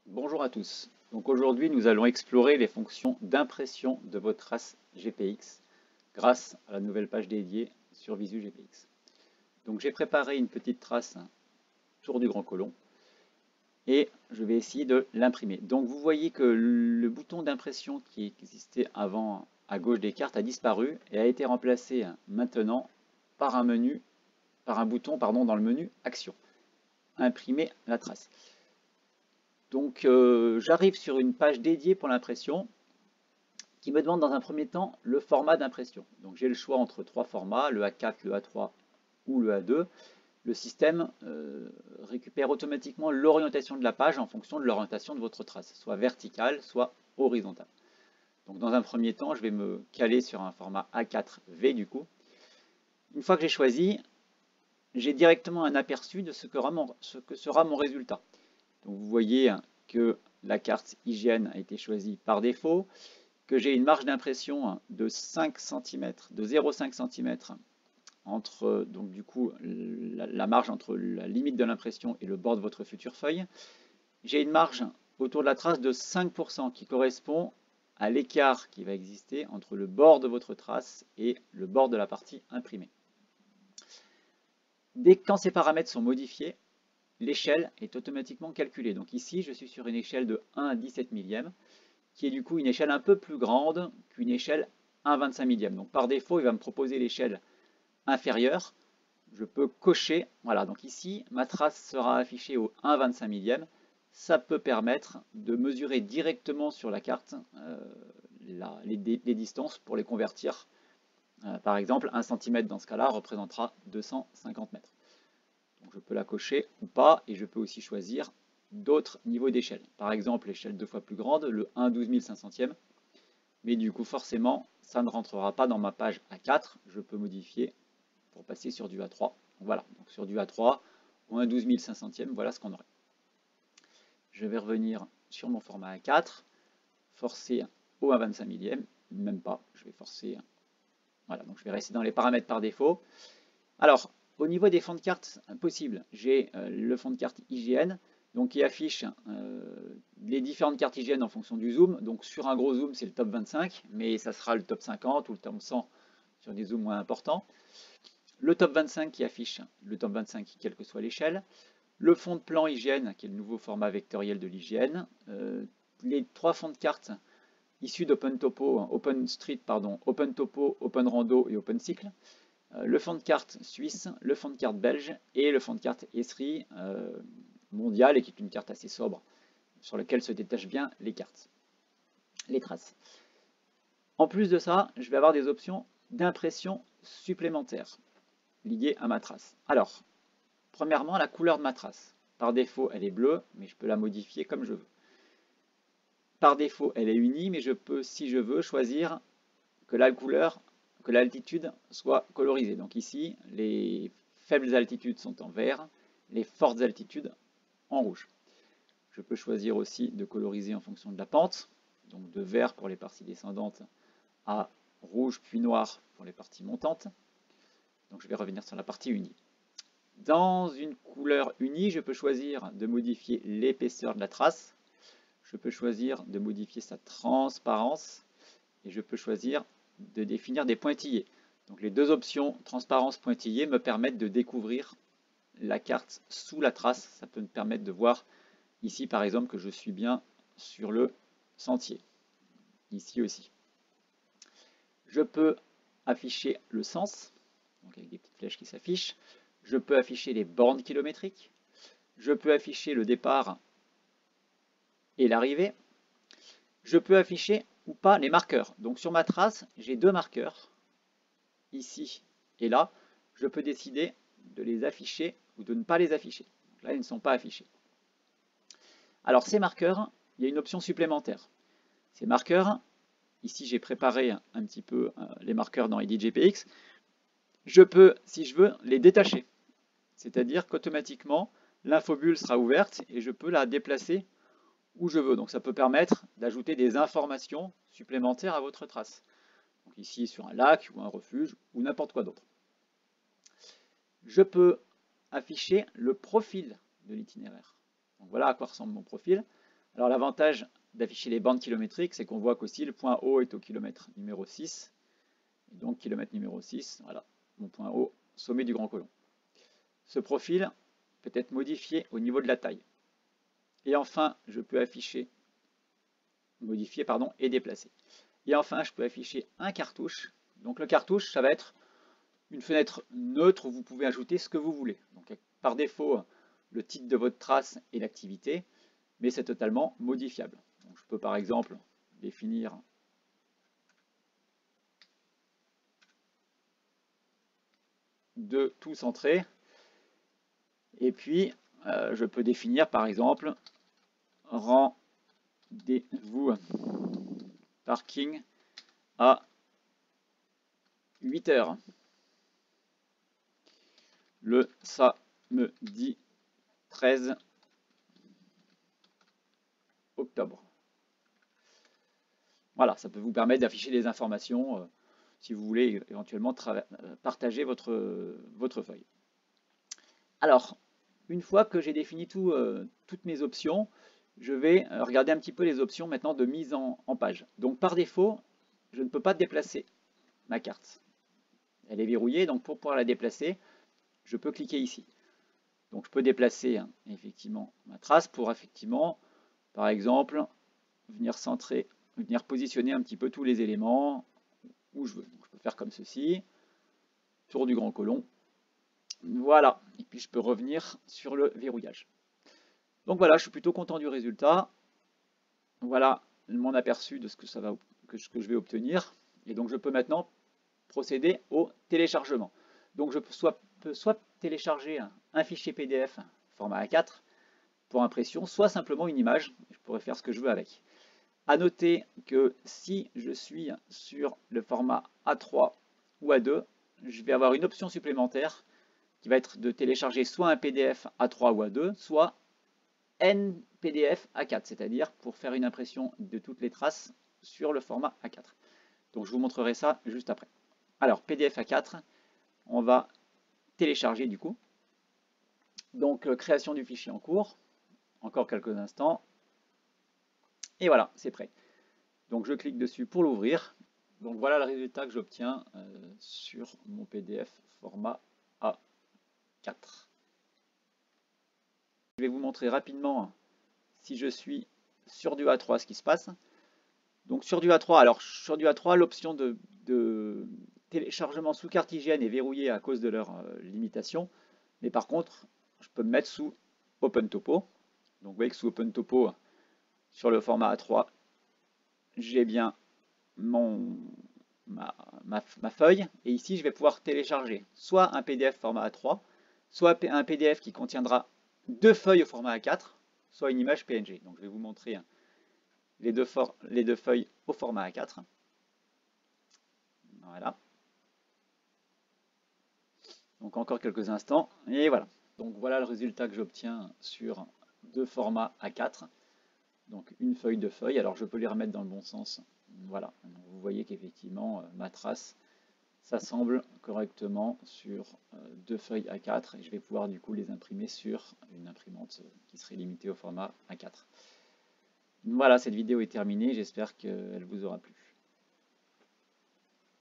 Bonjour à tous. Donc aujourd'hui, nous allons explorer les fonctions d'impression de vos traces GPX grâce à la nouvelle page dédiée sur Visu GPX. Donc j'ai préparé une petite trace tour du grand colon et je vais essayer de l'imprimer. Donc vous voyez que le bouton d'impression qui existait avant à gauche des cartes a disparu et a été remplacé maintenant par un bouton dans le menu Action. Imprimer la trace. Donc j'arrive sur une page dédiée pour l'impression qui me demande dans un premier temps le format d'impression. Donc j'ai le choix entre trois formats, le A4, le A3 ou le A2. Le système récupère automatiquement l'orientation de la page en fonction de l'orientation de votre trace, soit verticale, soit horizontale. Donc dans un premier temps, je vais me caler sur un format A4V du coup. Une fois que j'ai choisi, j'ai directement un aperçu de ce que sera mon résultat. Donc vous voyez que la carte hygiène a été choisie par défaut, que j'ai une marge d'impression de 5 cm, de 0,5 cm entre donc du coup la marge entre la limite de l'impression et le bord de votre future feuille. J'ai une marge autour de la trace de 5% qui correspond à l'écart qui va exister entre le bord de votre trace et le bord de la partie imprimée. Quand ces paramètres sont modifiés, l'échelle est automatiquement calculée. Donc ici, je suis sur une échelle de 1 à 17 millième, qui est du coup une échelle un peu plus grande qu'une échelle 1 à 25 millième. Donc par défaut, il va me proposer l'échelle inférieure. Je peux cocher, voilà, donc ici, ma trace sera affichée au 1 à 25 millième. Ça peut permettre de mesurer directement sur la carte les distances pour les convertir. Par exemple, 1 cm dans ce cas-là représentera 250 mètres. Donc je peux la cocher ou pas, et je peux aussi choisir d'autres niveaux d'échelle. Par exemple, l'échelle deux fois plus grande, le 1 12 500e. Mais du coup, forcément, ça ne rentrera pas dans ma page A4. Je peux modifier pour passer sur du A3. Voilà, donc sur du A3 ou 1 12 500e, voilà ce qu'on aurait. Je vais revenir sur mon format A4, forcer au 1 25 millième, même pas, je vais forcer. Voilà, donc je vais rester dans les paramètres par défaut. Alors, au niveau des fonds de carte possibles, j'ai le fond de carte IGN, donc qui affiche les différentes cartes IGN en fonction du zoom. Donc sur un gros zoom, c'est le top 25, mais ça sera le top 50 ou le top 100 sur des zooms moins importants. Le top 25 qui affiche le top 25 quelle que soit l'échelle. Le fond de plan IGN, qui est le nouveau format vectoriel de l'IGN. Les trois fonds de carte issus d'OpenTopo, OpenTopo, OpenRando et OpenCycle. Le fond de carte suisse, le fond de carte belge et le fond de carte Esri mondial, et qui est une carte assez sobre sur laquelle se détachent bien les cartes, les traces. En plus de ça, je vais avoir des options d'impression supplémentaires liées à ma trace. Alors, premièrement, la couleur de ma trace. Par défaut, elle est bleue, mais je peux la modifier comme je veux. Par défaut, elle est unie, mais je peux, si je veux, choisir que la couleur, que l'altitude soit colorisée. Donc ici, les faibles altitudes sont en vert, les fortes altitudes en rouge. Je peux choisir aussi de coloriser en fonction de la pente, donc de vert pour les parties descendantes à rouge puis noir pour les parties montantes. Donc je vais revenir sur la partie unie. Dans une couleur unie, je peux choisir de modifier l'épaisseur de la trace, je peux choisir de modifier sa transparence et je peux choisir de définir des pointillés. Donc les deux options transparence pointillé me permettent de découvrir la carte sous la trace. Ça peut me permettre de voir ici par exemple que je suis bien sur le sentier. Ici aussi. Je peux afficher le sens, donc avec des petites flèches qui s'affichent. Je peux afficher les bornes kilométriques. Je peux afficher le départ et l'arrivée. Je peux afficher ou pas les marqueurs. Donc sur ma trace, j'ai deux marqueurs, ici et là. Je peux décider de les afficher ou de ne pas les afficher. Donc là, ils ne sont pas affichés. Alors ces marqueurs, il y a une option supplémentaire. Ces marqueurs, ici j'ai préparé un petit peu les marqueurs dans EditGPX, je peux, si je veux, les détacher. C'est-à-dire qu'automatiquement, l'infobulle sera ouverte et je peux la déplacer où je veux. Donc ça peut permettre d'ajouter des informations supplémentaires à votre trace. Donc ici sur un lac ou un refuge ou n'importe quoi d'autre. Je peux afficher le profil de l'itinéraire. Donc voilà à quoi ressemble mon profil. Alors l'avantage d'afficher les bandes kilométriques, c'est qu'on voit qu'aussi le point haut est au kilomètre numéro 6. Et donc kilomètre numéro 6, voilà, mon point haut, sommet du Grand Colomb. Ce profil peut être modifié au niveau de la taille. Et enfin, je peux afficher, modifier pardon, et déplacer. Et enfin, je peux afficher un cartouche. Donc le cartouche, ça va être une fenêtre neutre où vous pouvez ajouter ce que vous voulez. Donc par défaut, le titre de votre trace et l'activité, mais c'est totalement modifiable. Donc, je peux par exemple définir de tout centré. Et puis, je peux définir par exemple rendez-vous parking à 8 heures. Le samedi 13 octobre. Voilà, ça peut vous permettre d'afficher des informations si vous voulez éventuellement partager votre feuille. Alors, une fois que j'ai défini toutes mes options, je vais regarder un petit peu les options maintenant de mise en page. Donc par défaut, je ne peux pas déplacer ma carte. Elle est verrouillée, donc pour pouvoir la déplacer, je peux cliquer ici. Donc je peux déplacer effectivement ma trace pour effectivement, par exemple, venir centrer, venir positionner un petit peu tous les éléments où je veux. Donc je peux faire comme ceci, tour du Grand Colomb. Voilà, et puis je peux revenir sur le verrouillage. Donc voilà, je suis plutôt content du résultat. Voilà mon aperçu de ce que je vais obtenir. Et donc je peux maintenant procéder au téléchargement. Donc je peux soit télécharger un fichier PDF format A4 pour impression, soit simplement une image. Je pourrais faire ce que je veux avec. À noter que si je suis sur le format A3 ou A2, je vais avoir une option supplémentaire qui va être de télécharger soit un PDF A3 ou A2, soit NPDF A4, c'est-à-dire pour faire une impression de toutes les traces sur le format A4. Donc je vous montrerai ça juste après. Alors PDF A4, on va télécharger du coup. Donc création du fichier en cours, encore quelques instants. Et voilà, c'est prêt. Donc je clique dessus pour l'ouvrir. Donc voilà le résultat que j'obtiens sur mon PDF format A4. Je vais vous montrer rapidement si je suis sur du A3 ce qui se passe. Donc sur du A3, alors sur du A3, l'option de téléchargement sous carte hygiène est verrouillée à cause de leur limitation. Mais par contre, je peux me mettre sous OpenTopo. Donc vous voyez que sous OpenTopo, sur le format A3, j'ai bien ma feuille. Et ici, je vais pouvoir télécharger soit un PDF format A3, soit un PDF qui contiendra 2 feuilles au format A4, soit une image PNG. Donc je vais vous montrer les deux feuilles au format A4. Voilà. Donc encore quelques instants, et voilà. Donc voilà le résultat que j'obtiens sur 2 formats A4. Donc une feuille, 2 feuilles. Alors je peux les remettre dans le bon sens. Voilà. Donc, vous voyez qu'effectivement ma trace s'assemble correctement sur 2 feuilles A4 et je vais pouvoir du coup les imprimer sur une imprimante qui serait limitée au format A4. Voilà, cette vidéo est terminée, j'espère qu'elle vous aura plu.